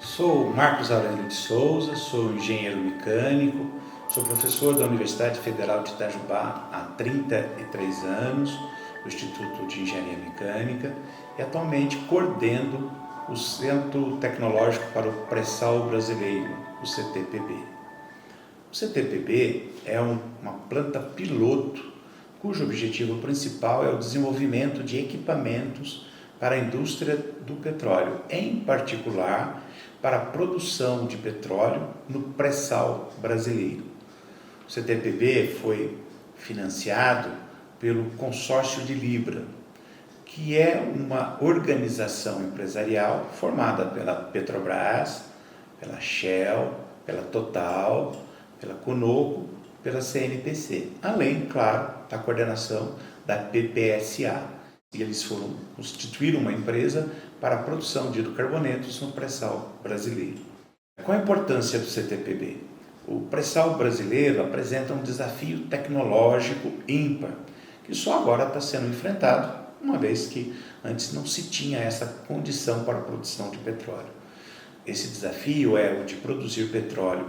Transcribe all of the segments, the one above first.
Sou Marcos Aurélio de Souza, sou engenheiro mecânico, sou professor da Universidade Federal de Itajubá há 33 anos, do Instituto de Engenharia Mecânica, e atualmente coordeno o Centro Tecnológico para o Pré-Sal Brasileiro, o CTPB. O CTPB é uma planta piloto cujo objetivo principal é o desenvolvimento de equipamentos para a indústria do petróleo, em particular para a produção de petróleo no pré-sal brasileiro. O CTPB foi financiado pelo Consórcio de Libra, que é uma organização empresarial formada pela Petrobras, pela Shell, pela Total, pela Conoco, pela CNPC, além, claro, da coordenação da PPSA. E eles foram constituir uma empresa para a produção de hidrocarbonetos no pré-sal brasileiro. Qual a importância do CTPB? O pré-sal brasileiro apresenta um desafio tecnológico ímpar, que só agora está sendo enfrentado, uma vez que antes não se tinha essa condição para a produção de petróleo. Esse desafio é o de produzir petróleo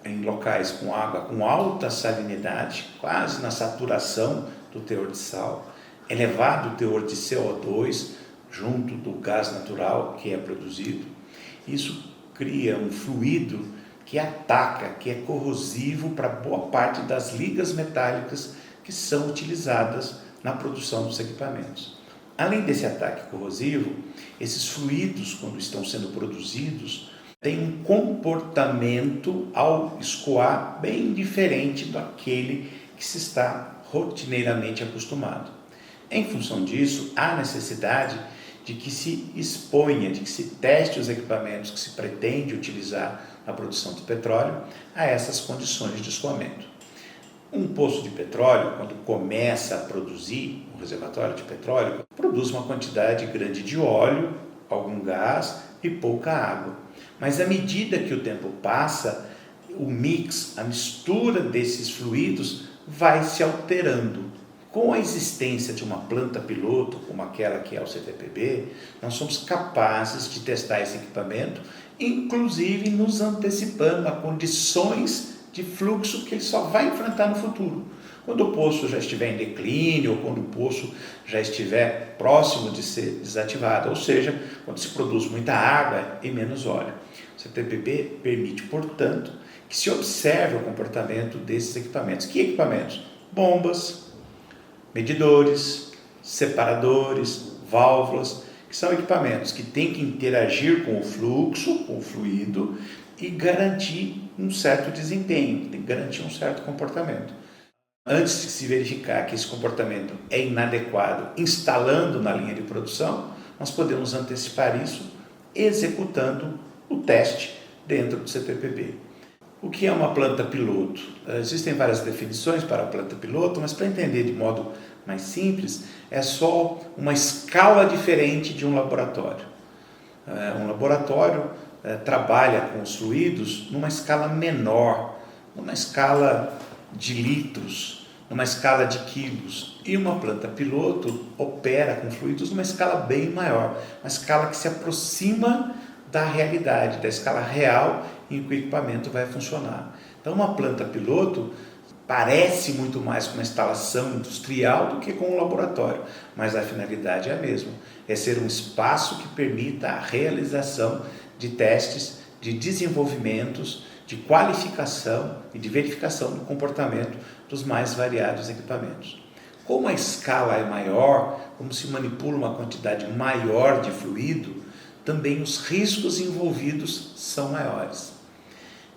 em locais com água com alta salinidade, quase na saturação do teor de sal, elevado teor de CO2 junto do gás natural que é produzido. Isso cria um fluido que ataca, que é corrosivo para boa parte das ligas metálicas que são utilizadas na produção dos equipamentos. Além desse ataque corrosivo, esses fluidos, quando estão sendo produzidos, têm um comportamento ao escoar bem diferente daquele que se está rotineiramente acostumado. Em função disso, há necessidade de que se exponha, de que se teste os equipamentos que se pretende utilizar na produção de petróleo a essas condições de escoamento. Um poço de petróleo, quando começa a produzir um reservatório de petróleo, produz uma quantidade grande de óleo, algum gás e pouca água. Mas à medida que o tempo passa, o mix, a mistura desses fluidos vai se alterando. Com a existência de uma planta piloto, como aquela que é o CTPB, nós somos capazes de testar esse equipamento, inclusive nos antecipando a condições de fluxo que ele só vai enfrentar no futuro. Quando o poço já estiver em declínio, ou quando o poço já estiver próximo de ser desativado, ou seja, quando se produz muita água e menos óleo. O CTPB permite, portanto, que se observe o comportamento desses equipamentos. Que equipamentos? Bombas, medidores, separadores, válvulas, que são equipamentos que têm que interagir com o fluxo, com o fluido, e garantir um certo desempenho, garantir um certo comportamento. Antes de se verificar que esse comportamento é inadequado instalando na linha de produção, nós podemos antecipar isso executando o teste dentro do CTPB. O que é uma planta piloto? Existem várias definições para a planta piloto, mas para entender de modo mais simples, é só uma escala diferente de um laboratório. Um laboratório trabalha com os fluidos numa escala menor, numa escala de litros, numa escala de quilos. E uma planta piloto opera com fluidos numa escala bem maior, uma escala que se aproxima da realidade, da escala real em que o equipamento vai funcionar. Então, uma planta piloto parece muito mais com uma instalação industrial do que com um laboratório, mas a finalidade é a mesma, é ser um espaço que permita a realização de testes, de desenvolvimentos, de qualificação e de verificação do comportamento dos mais variados equipamentos. Como a escala é maior, como se manipula uma quantidade maior de fluido, também os riscos envolvidos são maiores.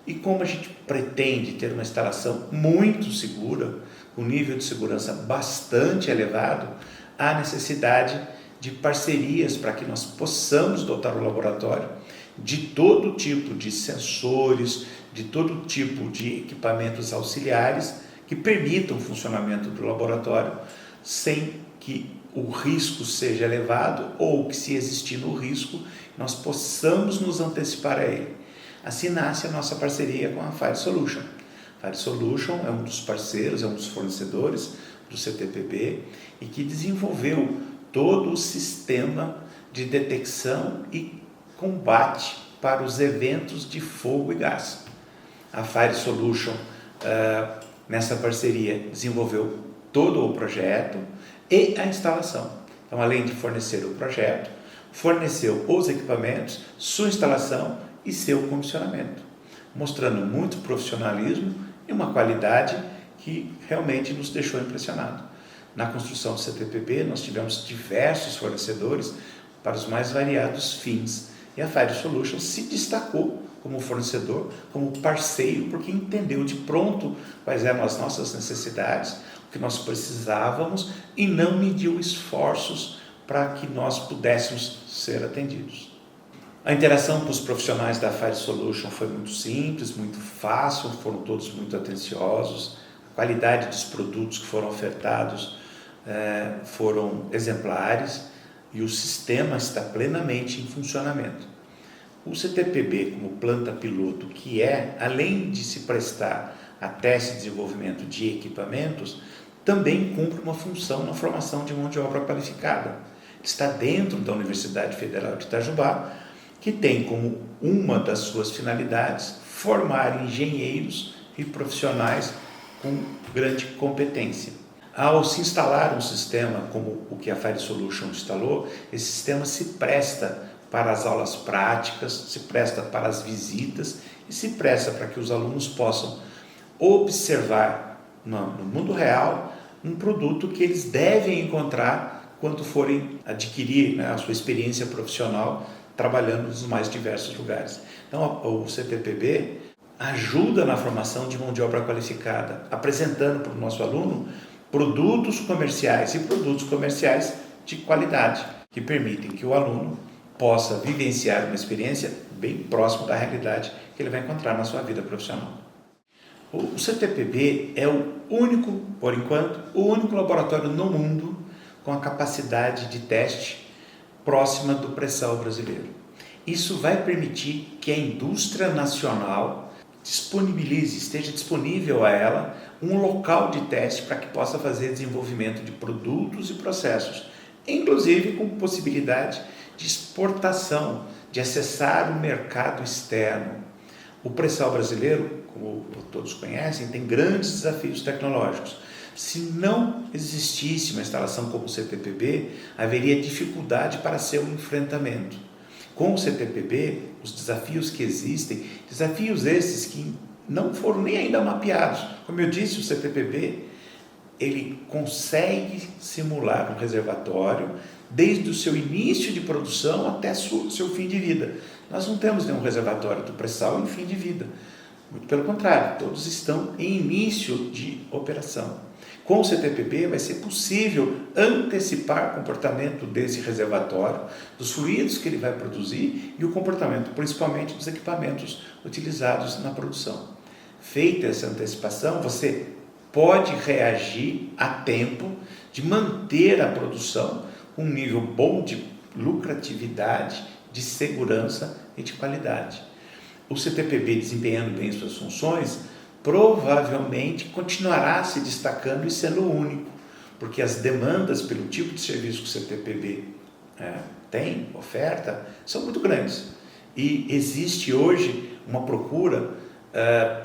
E como a gente pretende ter uma instalação muito segura, com nível de segurança bastante elevado, há necessidade de parcerias para que nós possamos dotar o laboratório de todo tipo de sensores, de todo tipo de equipamentos auxiliares que permitam o funcionamento do laboratório sem que o risco seja elevado ou que, se existir no risco, nós possamos nos antecipar a ele. Assim nasce a nossa parceria com a Fire Solution. A Fire Solution é um dos parceiros, é um dos fornecedores do CTPB e que desenvolveu todo o sistema de detecção e combate para os eventos de fogo e gás. A Fire Solution, nessa parceria, desenvolveu todo o projeto e a instalação. Então, além de fornecer o projeto, forneceu os equipamentos, sua instalação e seu comissionamento, mostrando muito profissionalismo e uma qualidade que realmente nos deixou impressionados. Na construção do CTPB, nós tivemos diversos fornecedores para os mais variados fins, e a Fire Solutions se destacou como fornecedor, como parceiro, porque entendeu de pronto quais eram as nossas necessidades, o que nós precisávamos, e não mediu esforços para que nós pudéssemos ser atendidos. A interação com os profissionais da Fire Solution foi muito simples, muito fácil, foram todos muito atenciosos, a qualidade dos produtos que foram ofertados foram exemplares e o sistema está plenamente em funcionamento. O CTPB, como planta piloto que é, além de se prestar a teste e desenvolvimento de equipamentos, também cumpre uma função na formação de mão de obra qualificada. Está dentro da Universidade Federal de Itajubá, que tem como uma das suas finalidades formar engenheiros e profissionais com grande competência. Ao se instalar um sistema como o que a Fire Solution instalou, esse sistema se presta para as aulas práticas, se presta para as visitas e se presta para que os alunos possam observar no mundo real um produto que eles devem encontrar quando forem adquirir a sua experiência profissional trabalhando nos mais diversos lugares. Então, o CTPB ajuda na formação de mão de obra qualificada, apresentando para o nosso aluno produtos comerciais e produtos comerciais de qualidade, que permitem que o aluno possa vivenciar uma experiência bem próxima da realidade que ele vai encontrar na sua vida profissional. O CTPB é o único, por enquanto, o único laboratório no mundo com a capacidade de teste próxima do pré-sal brasileiro. Isso vai permitir que a indústria nacional esteja disponível a ela um local de teste para que possa fazer desenvolvimento de produtos e processos, inclusive com possibilidade de exportação, de acessar o mercado externo. O pré-sal brasileiro, como todos conhecem, tem grandes desafios tecnológicos. Se não existisse uma instalação como o CTPB, haveria dificuldade para seu enfrentamento. Com o CTPB, os desafios que existem, desafios esses que não foram nem ainda mapeados. Como eu disse, o CTPB, ele consegue simular um reservatório desde o seu início de produção até seu fim de vida. Nós não temos nenhum reservatório do pré-sal em fim de vida. Muito pelo contrário, todos estão em início de operação. Com o CTPB vai ser possível antecipar o comportamento desse reservatório, dos fluidos que ele vai produzir e o comportamento, principalmente, dos equipamentos utilizados na produção. Feita essa antecipação, você pode reagir a tempo de manter a produção com um nível bom de lucratividade, de segurança e de qualidade. O CTPB, desempenhando bem suas funções, provavelmente continuará se destacando e sendo único, porque as demandas pelo tipo de serviço que o CTPB tem, oferta, são muito grandes. E existe hoje uma procura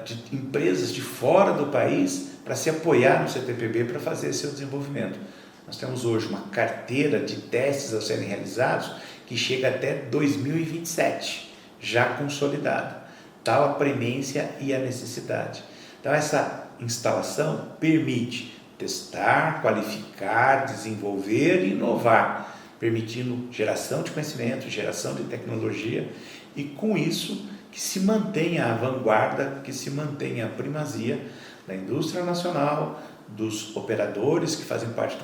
de empresas de fora do país para se apoiar no CTPB para fazer seu desenvolvimento. Nós temos hoje uma carteira de testes a serem realizados que chega até 2027, já consolidada. Tal a premência e a necessidade. Então, essa instalação permite testar, qualificar, desenvolver e inovar, permitindo geração de conhecimento, geração de tecnologia e, com isso, que se mantenha a vanguarda, que se mantenha a primazia da indústria nacional, dos operadores que fazem parte do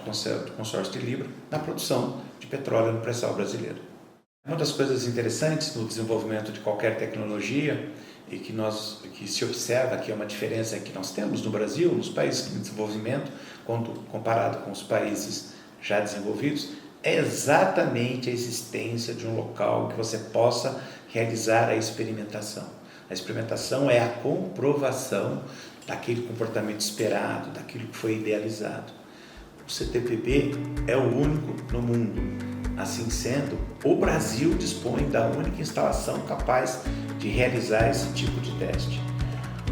consórcio de Libra na produção de petróleo no pré-sal brasileiro. Uma das coisas interessantes no desenvolvimento de qualquer tecnologia e que se observa que é uma diferença que nós temos no Brasil, nos países em desenvolvimento, quando comparado com os países já desenvolvidos, é exatamente a existência de um local que você possa realizar a experimentação. A experimentação é a comprovação daquele comportamento esperado, daquilo que foi idealizado. O CTPB é o único no mundo Assim sendo, o Brasil dispõe da única instalação capaz de realizar esse tipo de teste.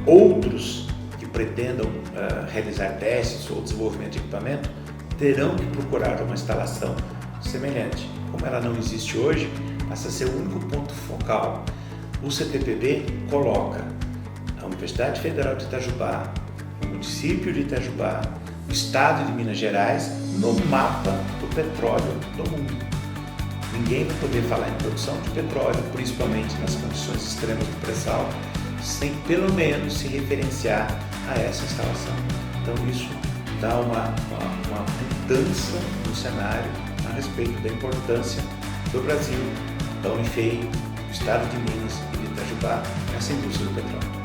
Outros que pretendam realizar testes ou desenvolvimento de equipamento terão que procurar uma instalação semelhante. Como ela não existe hoje, passa a ser o único ponto focal. O CTPB coloca a Universidade Federal de Itajubá, o município de Itajubá, o estado de Minas Gerais no mapa do petróleo do mundo. Ninguém vai poder falar em produção de petróleo, principalmente nas condições extremas do pré-sal, sem pelo menos se referenciar a essa instalação. Então isso dá uma mudança no cenário a respeito da importância do Brasil, da Unifei, do estado de Minas e de Itajubá nessa indústria do petróleo.